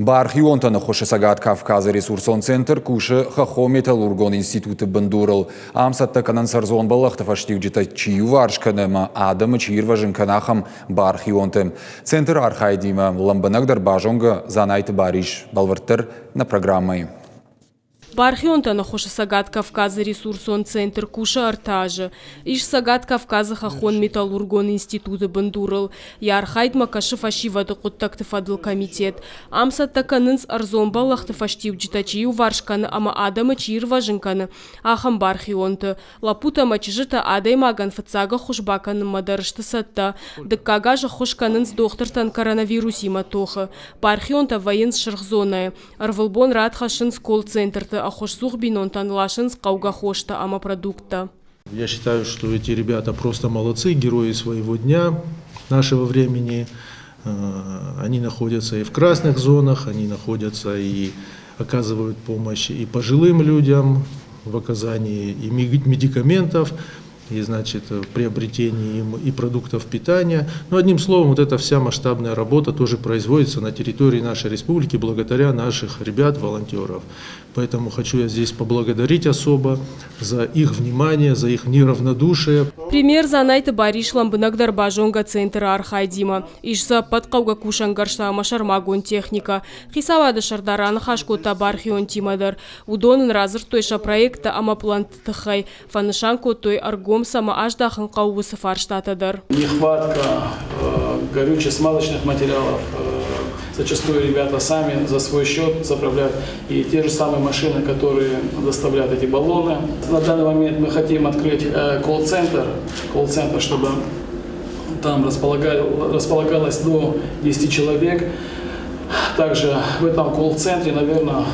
Бархионтаны Хошесагат Кавказа ресурсон центр куши Хахо металлургон институты бандурал. Амсатта канан сарзон балахта фаштив джита чию варшканема адама чирважин канахам Бархионтым. Центр архайдима ламбанагдар бажонга занайты бариш балвартер на программой. Бархионтаны Хошесагат Кавказа ресурсон центр куша артажа. Иш Сагат Кавказа Хахон металлургон институты бандурал. Ярхайд макаши фашивады куттакты фадыл комитет. Амсатта канынс арзон балахты фаштив джитачию варшканы ама адама чирважинканы. Ахам Бархионты. Лапута мачижита адай маган фацага хушбаканы мадарышты сатта. Дыккагажа хошканынс дохтыртан коронавирусима тоха. Бархионта военс шырхзоная. Арвылбон радхашинс колл-центрты. Ахошсух бинонтан лашинс каугахошта ама продукта. Я считаю, что эти ребята просто молодцы, герои своего дня, нашего времени. Они находятся и в красных зонах, они находятся и оказывают помощь и пожилым людям в оказании и медикаментов, и, значит, в приобретении им и продуктов питания. Но одним словом, вот эта вся масштабная работа тоже производится на территории нашей республики благодаря наших ребят, волонтеров. Поэтому хочу я здесь поблагодарить особо за их внимание, за их неравнодушие. Пример за найты бариш ламбынагдар бажонга центра архайдима. Ишса подкауга кушангаршта машармагон техника. Хисавады шардаран хашкота бархион тимадар. Удонын разыр тойша проекта ама плантыхай. Фанышанко той аргом сама аждахан кауысы фарштатадар. Нехватка горюче-смазочных материалов. Зачастую ребята сами за свой счет заправляют и те же самые машины, которые доставляют эти баллоны. На данный момент мы хотим открыть колл-центр, чтобы там располагалось до 10 человек. Также в этом колл-центре, наверное,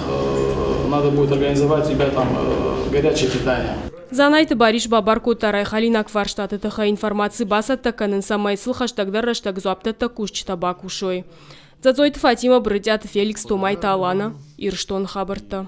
надо будет организовать ребятам горячее питание. Занайты бариш бабарку тарай халинак фарштаты тыха информации басатта канын самайсыл хаштагдар раштаг зуаптатта кушчита бакушой. Зацойты Фатима Брыдят Феликс Томайта Алана Ирштон Хабарта.